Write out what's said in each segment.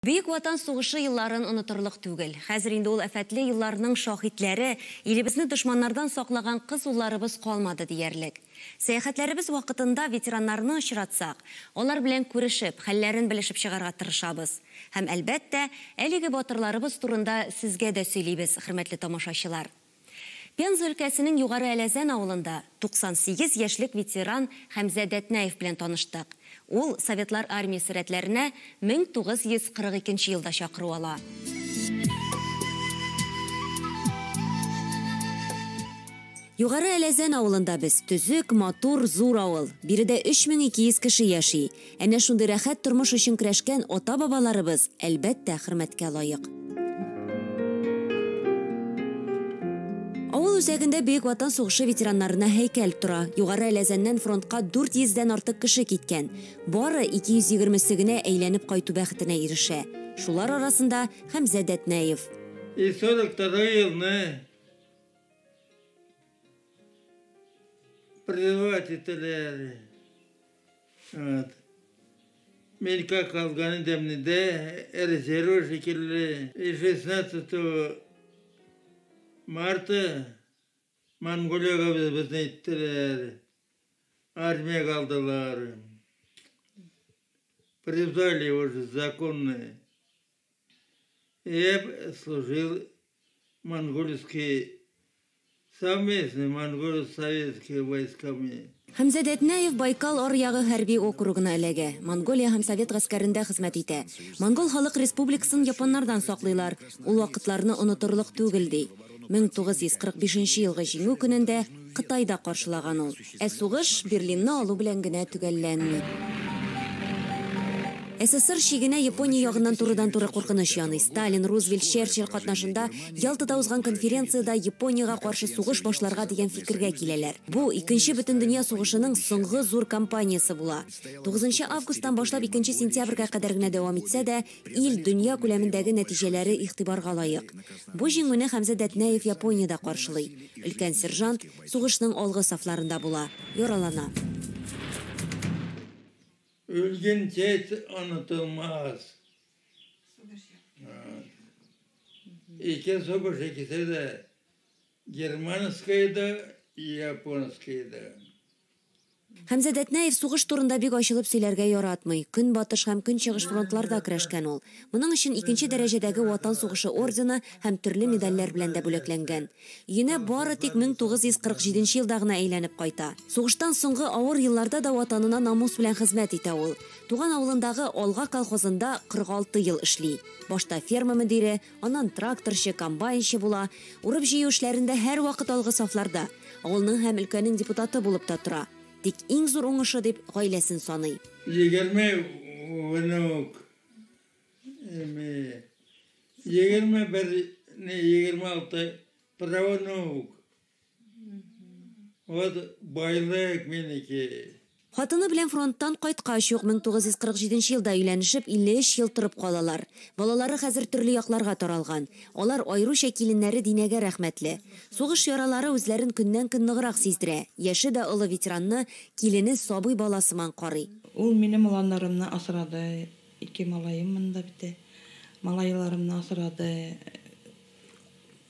Бөек Ватан сугышы елларын онытырлык түгел. Хәзер инде ул афәтле елларның шаһитләре, илебезне дошманнардан саклаган кыз улларыбыз калмады диярлек. Сәяхәтләребез вакытында ветераннарны очратсак, алар белән күрешеп, хәлләрен белешеп чыгарга тырышабыз. Һәм әлбәттә, әлеге батырларыбыз турында сезгә дә сөйлибез, хөрмәтле тамашачылар. Пенза өлкәсенең Югары Әләзән авылында 98 яшьлек ветеран Хәмзә Дәтнәев белән таныштык. Ул Советлар армиясе рәтләренә 1942 елда чакыру ала. Югары Әләзән авылында без төзек, матур, зур авыл. Биредә 3200 кеше яши. Әнә шундый рәхәт тормыш өчен көрәшкән ата-бабаларыбыз әлбәттә хөрмәткә лаек. Авыл үзәгендә Бөек Ватан сугышы ветераннарына һәйкәл тора. Югары Әләзәннән фронтка 400-дән артык кеше киткән. Бары 220-се генә әйләнеп кайту бәхетенә ирешә. Шулар арасында Хәмзә Дәтнәев. 42 елны призывать ителәр. Мен как алганы демнедә резерв шикелле 16 Марта Монголияга безне иттеләр. Армия калдылар. Призвали уже законно. Я служил совместно монгол-советские войсками. Хәмзә Дәтнәев Байкал аръягы хәрби округына эләгә. Монголия һәм Совет гаскәрендә хезмәт итә. Монгол халык республикасын японнардан саклыйлар. Ул вакытларны онытырлык түгел ди. 1945 елгы җиңү көнендә Кытайда каршылаган ул. Ә сугыш Берлинны алу белән генә төгәлләнми. СССР шигенә Япония ягыннан турыдан-туры куркыныч яный. Сталин, Рузвельт, Черчилль катнашында Ялтада узган конференцияда Япониягә каршы сугыш башларга дигән фикергә киләләр. Бу Икенче бөтендөнья сугышының соңгы зур кампаниясе була. 9 августтан башлап 2 сентябрьгә кадәр генә дәвам итсә дә, ил дөнья күләмендәге нәтиҗәләре игътибарга лаек. Бу җиңүне Хәмзә Дәтнәев Япониядә каршылый. Өлкән сержант сугышның алгы сафларында була. Яралана. Өлген чет онытылмaz. İki soğuş ikisi de Germanskaydı, Yaponskaydı. Хәмзә Дәтнәев сугыш турында бик ачылып сөйләргә яратмый. Көн батыш һәм көн чыгыш фронтларда көрәшкән ул. Моның өчен 2нче дәрәҗәдәге Ватан сугышы ордены һәм төрле медальләр белән дә бүләкләнгән. Өенә бары тик 1947 елда гына әйләнеп кайта. Сугыштан соңгы авыр елларда да ватанына намус белән хезмәт итә ул. Туган авылындагы Алга колхозында 46 ел эшли. Башта ферма мөдире, аннан тракторчы, комбайнчы була. Урып җыю эшләрендә һәр вакыт алгы сафларда. Авылның һәм өлкәнең депутаты булып та тора. Тик иң зур уңышы дип гаиләсен саный. 20 внук. 26 правнук. Вот байлык минеке. Хатыны белән фронттан кайткач юк 1947 елда өйләнешеп 53 ел торып калалар. Балалары хәзер төрле якларга таралган. Алар айруча киленнәре Динәгә рәхмәтле. Сугыш яралары үзләрен көннән-көн ныграк сиздерә. Яше дә олы ветеранны килене сабый баласыман карый. Ул минем уланнарымны асрады. 2 малаем монда бите. Малайларымны асрады.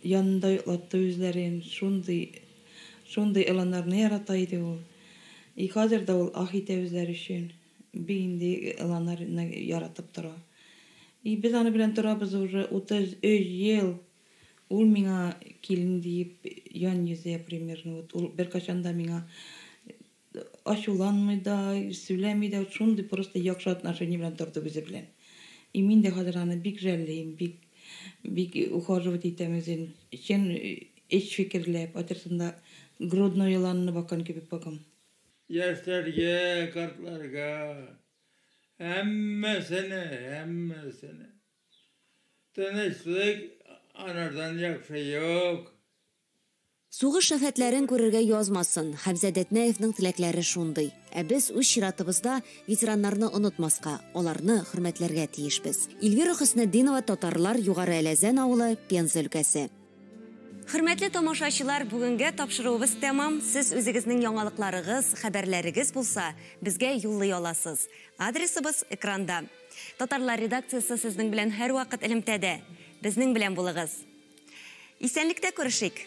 Янында йоклатты үзләрен. Шундый уланнарны ярата иде ул. И хәзер дә ул ах итә үзләре өчен. Бинди уланнарны яратып тора. И без аны белән торабыз уже 33 ел. Ул миңа килен дип ян йөзә примерно. Ул беркайчан да миңа ачуланмый да, сөйләми дә, шундый просто яхшы отношение белән торды үзе белән. И мин дә хәзер аны бик жәлләйм, бик ухаживать итәм үзен. Чын эч фикерләп, атырсында грудной яланны бакан кебек бакам. Yaşlarga, kartlarga, hemmesine. Tinchlik anardan yaxşı yok. Сугыш шәһәтләрен күрергә язмасын. Хәмзә Дәтнәевнең теләкләре шундый. Ә без үз чиратыбызда ветераннарны онытмаска, аларны хөрмәтләргә тиешбез. Эльвира Хөснетдинова, Татарлар, Югары Әләзән авылы, Пенза өлкәсе. Хөрмәтле тамашачылар, бүгенге тапшыруыбыз тәмам. Сез үзегезнең яңалыкларыгыз, хәбәрләрегез булса, безгә юллый аласыз. Адресыбыз экранда. Татарлар редакциясы сезнең белән һәр вакыт элемтәдә. Безнең белән булыгыз. Исәнлектә күрешик.